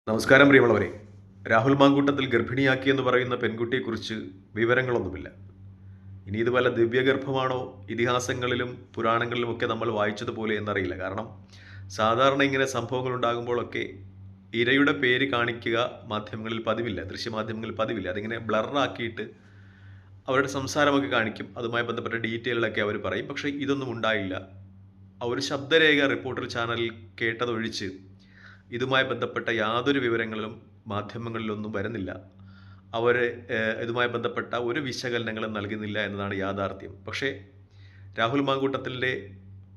നമസ്കാരം പ്രിയമുള്ളവരെ. രാഹുൽ മാങ്കൂട്ടത്തിൽ ഗർഭിണിയാക്കിയെന്ന് പറയുന്ന പെൺകുട്ടിയെക്കുറിച്ച് വിവരങ്ങളൊന്നുമില്ല. ഇനി ഇത് വല്ല ദിവ്യഗർഭമാണോ, ഇതിഹാസങ്ങളിലും പുരാണങ്ങളിലുമൊക്കെ നമ്മൾ വായിച്ചതുപോലെ എന്നറിയില്ല. കാരണം സാധാരണ ഇങ്ങനെ സംഭവങ്ങൾ ഉണ്ടാകുമ്പോഴൊക്കെ ഇരയുടെ പേര് കാണിക്കുക മാധ്യമങ്ങളിൽ പതിവില്ല, ദൃശ്യമാധ്യമങ്ങളിൽ പതിവില്ല. അതിങ്ങനെ ബ്ലറാക്കിയിട്ട് അവരുടെ സംസാരമൊക്കെ കാണിക്കും, അതുമായി ബന്ധപ്പെട്ട ഡീറ്റെയിലൊക്കെ അവർ പറയും. പക്ഷേ ഇതൊന്നും ഉണ്ടായില്ല. ആ ഒരു ശബ്ദരേഖ റിപ്പോർട്ടർ ചാനലിൽ കേട്ടതൊഴിച്ച് ഇതുമായി ബന്ധപ്പെട്ട യാതൊരു വിവരങ്ങളും മാധ്യമങ്ങളിലൊന്നും വരുന്നില്ല. അവർ ഇതുമായി ബന്ധപ്പെട്ട ഒരു വിശകലനങ്ങളും നൽകുന്നില്ല എന്നതാണ് യാഥാർത്ഥ്യം. പക്ഷേ രാഹുൽ മാങ്കൂട്ടത്തിലിൻ്റെ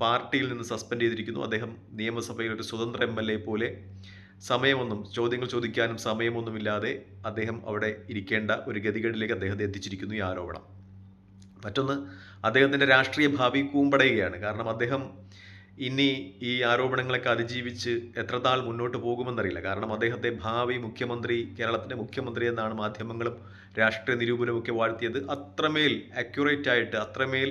പാർട്ടിയിൽ നിന്ന് സസ്പെൻഡ് ചെയ്തിരിക്കുന്നു. അദ്ദേഹം നിയമസഭയിൽ ഒരു സ്വതന്ത്ര MLA പോലെ ചോദ്യങ്ങൾ ചോദിക്കാനും സമയമൊന്നുമില്ലാതെ അദ്ദേഹം അവിടെ ഇരിക്കേണ്ട ഒരു ഗതികേടിലേക്ക് അദ്ദേഹത്തെ എത്തിച്ചിരിക്കുന്നു ഈ ആരോപണം. മറ്റൊന്ന്, അദ്ദേഹത്തിൻ്റെ രാഷ്ട്രീയ ഭാവി കൂമ്പടയുകയാണ്. കാരണം അദ്ദേഹം ഇനി ഈ ആരോപണങ്ങളൊക്കെ അതിജീവിച്ച് എത്ര നാൾ മുന്നോട്ട് പോകുമെന്നറിയില്ല. കാരണം അദ്ദേഹത്തെ ഭാവി മുഖ്യമന്ത്രി, കേരളത്തിൻ്റെ മുഖ്യമന്ത്രി എന്നാണ് മാധ്യമങ്ങളും രാഷ്ട്രീയ നിരൂപണമൊക്കെ വാഴ്ത്തിയത്. അത്രമേൽ അക്യുറേറ്റ് ആയിട്ട്, അത്രമേൽ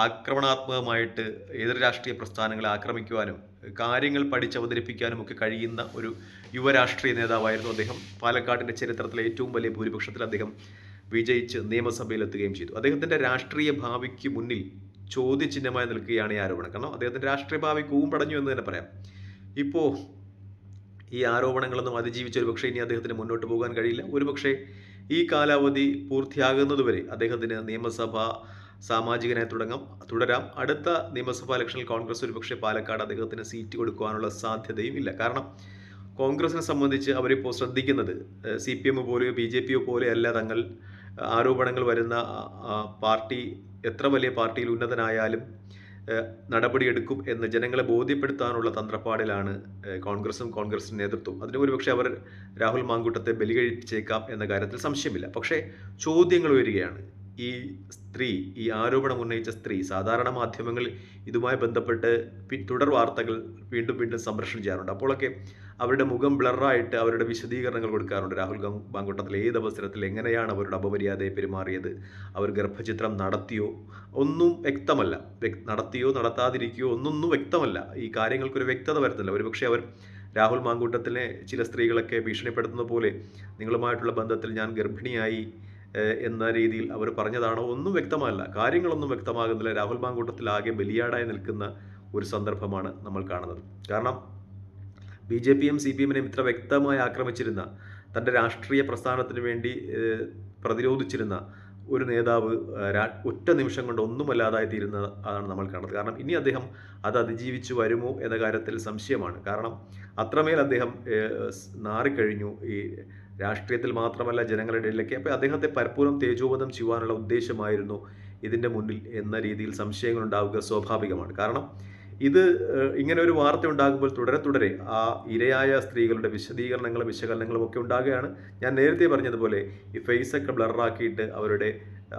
ആക്രമണാത്മകമായിട്ട് ഏതൊരു രാഷ്ട്രീയ പ്രസ്ഥാനങ്ങളെ ആക്രമിക്കുവാനും കാര്യങ്ങൾ പഠിച്ചവതരിപ്പിക്കാനും ഒക്കെ കഴിയുന്ന ഒരു യുവ രാഷ്ട്രീയ നേതാവായിരുന്നു അദ്ദേഹം. പാലക്കാടിൻ്റെ ചരിത്രത്തിലെ ഏറ്റവും വലിയ ഭൂരിപക്ഷത്തിൽ അദ്ദേഹം വിജയിച്ച് നിയമസഭയിലെത്തുകയും ചെയ്തു. അദ്ദേഹത്തിൻ്റെ രാഷ്ട്രീയ ഭാവിക്ക് മുന്നിൽ ചോദ്യചിഹ്നമായി നിൽക്കുകയാണ് ഈ ആരോപണം. കാരണം അദ്ദേഹത്തിൻ്റെ രാഷ്ട്രീയ ഭാവി കൂമ്പടഞ്ഞു എന്ന് തന്നെ പറയാം. ഇപ്പോൾ ഈ ആരോപണങ്ങളൊന്നും അതിജീവിച്ച് ഒരുപക്ഷെ ഇനി അദ്ദേഹത്തിന് മുന്നോട്ട് പോകാൻ കഴിയില്ല. ഒരുപക്ഷെ ഈ കാലാവധി പൂർത്തിയാകുന്നതുവരെ അദ്ദേഹത്തിന് നിയമസഭ സാമാജികനായി തുടരാം. അടുത്ത നിയമസഭാ ഇലക്ഷനിൽ കോൺഗ്രസ് ഒരുപക്ഷെ പാലക്കാട് അദ്ദേഹത്തിന് സീറ്റ് കൊടുക്കുവാനുള്ള സാധ്യതയും ഇല്ല. കാരണം കോൺഗ്രസിനെ സംബന്ധിച്ച് അവരിപ്പോൾ ശ്രദ്ധിക്കുന്നത് CPM പോലെയോ BJP പോലെയല്ല തങ്ങൾ ആരോപണങ്ങൾ വരുന്ന പാർട്ടി എത്ര വലിയ പാർട്ടിയിൽ ഉന്നതനായാലും നടപടിയെടുക്കും എന്ന് ജനങ്ങളെ ബോധ്യപ്പെടുത്താനുള്ള തന്ത്രപ്പാടിലാണ് കോൺഗ്രസിൻ്റെ നേതൃത്വം. അതിന് ഒരുപക്ഷെ അവർ രാഹുൽ മാങ്കൂട്ടത്തെ ബലികഴിച്ചേക്കാം എന്ന കാര്യത്തിൽ സംശയമില്ല. പക്ഷേ ചോദ്യങ്ങൾ ഉയരുകയാണ്. ഈ സ്ത്രീ, ഈ ആരോപണം ഉന്നയിച്ച സ്ത്രീ സാധാരണ മാധ്യമങ്ങളിൽ ഇതുമായി ബന്ധപ്പെട്ട് തുടർ വാർത്തകൾ വീണ്ടും വീണ്ടും സംപ്രേഷണം ചെയ്യാറുണ്ട്. അപ്പോഴൊക്കെ അവരുടെ മുഖം ബ്ലറായിട്ട് അവരുടെ വിശദീകരണങ്ങൾ കൊടുക്കാറുണ്ട്. രാഹുൽ മാങ്കൂട്ടത്തിൽ ഏത് അവസരത്തിൽ എങ്ങനെയാണ് അവരുടെ അപമര്യാദയെ പെരുമാറിയത്, അവർ ഗർഭചിത്രം നടത്തിയോ ഒന്നും വ്യക്തമല്ല. നടത്തിയോ നടത്താതിരിക്കുകയോ ഒന്നൊന്നും വ്യക്തമല്ല. ഈ കാര്യങ്ങൾക്കൊരു വ്യക്തത വരുന്നില്ല. ഒരുപക്ഷെ അവർ രാഹുൽ മാങ്കൂട്ടത്തിനെ ചില സ്ത്രീകളൊക്കെ ഭീഷണിപ്പെടുത്തുന്ന പോലെ നിങ്ങളുമായിട്ടുള്ള ബന്ധത്തിൽ ഞാൻ ഗർഭിണിയായി എന്ന രീതിയിൽ അവർ പറഞ്ഞതാണോ ഒന്നും വ്യക്തമല്ല. കാര്യങ്ങളൊന്നും വ്യക്തമാകുന്നില്ല. രാഹുൽ മാങ്കൂട്ടത്തിൽ ആകെ ബലിയാടായി നിൽക്കുന്ന ഒരു സന്ദർഭമാണ് നമ്മൾ കാണുന്നത്. കാരണം BJPയും CPMനെയും ഇത്ര വ്യക്തമായി ആക്രമിച്ചിരുന്ന, തൻ്റെ രാഷ്ട്രീയ പ്രസ്ഥാനത്തിന് വേണ്ടി പ്രതിരോധിച്ചിരുന്ന ഒരു നേതാവ് ഒറ്റ നിമിഷം കൊണ്ട് ഒന്നുമല്ലാതായി തീരുന്ന അതാണ് നമ്മൾ കാണുന്നത്. കാരണം ഇനി അദ്ദേഹം അത് അതിജീവിച്ച് വരുമോ എന്ന കാര്യത്തിൽ സംശയമാണ്. കാരണം അത്രമേൽ അദ്ദേഹം നാറിക്കഴിഞ്ഞു ഈ രാഷ്ട്രീയത്തിൽ മാത്രമല്ല ജനങ്ങളുടെ ഇടയിലേക്ക്. അപ്പോൾ അദ്ദേഹത്തെ പരസ്പരം തേജോവധം ചെയ്യുവാനുള്ള ഉദ്ദേശമായിരുന്നു ഇതിൻ്റെ മുന്നിൽ എന്ന രീതിയിൽ സംശയങ്ങൾ ഉണ്ടാവുക സ്വാഭാവികമാണ്. കാരണം ഇത് ഇങ്ങനെ ഒരു വാർത്ത ഉണ്ടാകുമ്പോൾ തുടരെ ആ ഇരയായ സ്ത്രീകളുടെ വിശദീകരണങ്ങളും വിശകലനങ്ങളും ഒക്കെ ഉണ്ടാകുകയാണ്. ഞാൻ നേരത്തെ പറഞ്ഞതുപോലെ ഈ ഫേസൊക്കെ ബ്ലറാക്കിയിട്ട് അവരുടെ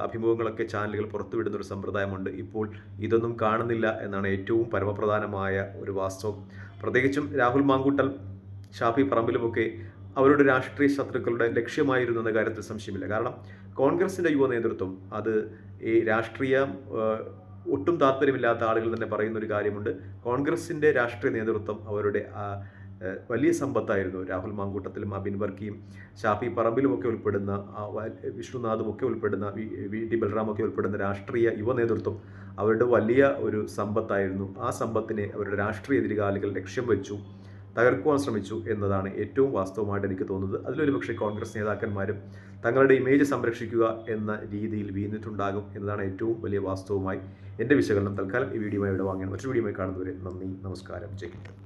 അഭിമുഖങ്ങളൊക്കെ ചാനലുകൾ പുറത്തുവിടുന്ന ഒരു സമ്പ്രദായമുണ്ട്. ഇപ്പോൾ ഇതൊന്നും കാണുന്നില്ല എന്നാണ് ഏറ്റവും പരമപ്രധാനമായ ഒരു വാസ്തവം. പ്രത്യേകിച്ചും രാഹുൽ മാങ്കൂട്ടൽ, ഷാഫി പറമ്പിലുമൊക്കെ അവരുടെ രാഷ്ട്രീയ ശത്രുക്കളുടെ ലക്ഷ്യമായിരുന്നു എന്ന കാര്യത്തിൽ സംശയമില്ല. കാരണം കോൺഗ്രസിൻ്റെ യുവ നേതൃത്വം അത് ഈ രാഷ്ട്രീയം ഒട്ടും താല്പര്യമില്ലാത്ത ആളുകൾ തന്നെ പറയുന്ന ഒരു കാര്യമുണ്ട്. കോൺഗ്രസിൻ്റെ രാഷ്ട്രീയ നേതൃത്വം അവരുടെ വലിയ സമ്പത്തായിരുന്നു. രാഹുൽ മാങ്കൂട്ടത്തിലും അബിൻ വർക്കിയും ഷാഫി പറമ്പിലുമൊക്കെ ഉൾപ്പെടുന്ന വിഷ്ണുനാഥും ഒക്കെ ഉൾപ്പെടുന്ന VT ബൽറാമൊക്കെ ഉൾപ്പെടുന്ന രാഷ്ട്രീയ യുവ നേതൃത്വം അവരുടെ വലിയ ഒരു സമ്പത്തായിരുന്നു. ആ സമ്പത്തിനെ അവരുടെ രാഷ്ട്രീയ എതിരാളികൾ ലക്ഷ്യം വെച്ചു തകർക്കുവാൻ ശ്രമിച്ചു എന്നതാണ് ഏറ്റവും വാസ്തവമായിട്ട് എനിക്ക് തോന്നുന്നത്. അതിലൊരു പക്ഷേ കോൺഗ്രസ് നേതാക്കന്മാരും തങ്ങളുടെ ഇമേജ് സംരക്ഷിക്കുക എന്ന രീതിയിൽ വീണിട്ടുണ്ടാകും എന്നതാണ് ഏറ്റവും വലിയ വാസ്തവമായി എൻ്റെ വിശകലനം. തൽക്കാലം ഈ വീഡിയോയുമായി ഇവിടെ വാങ്ങിയാണ്. മറ്റൊരു വീഡിയോയുമായി കാണുന്നവരെ നന്ദി, നമസ്കാരം, ജയ് ഹിന്ദ്.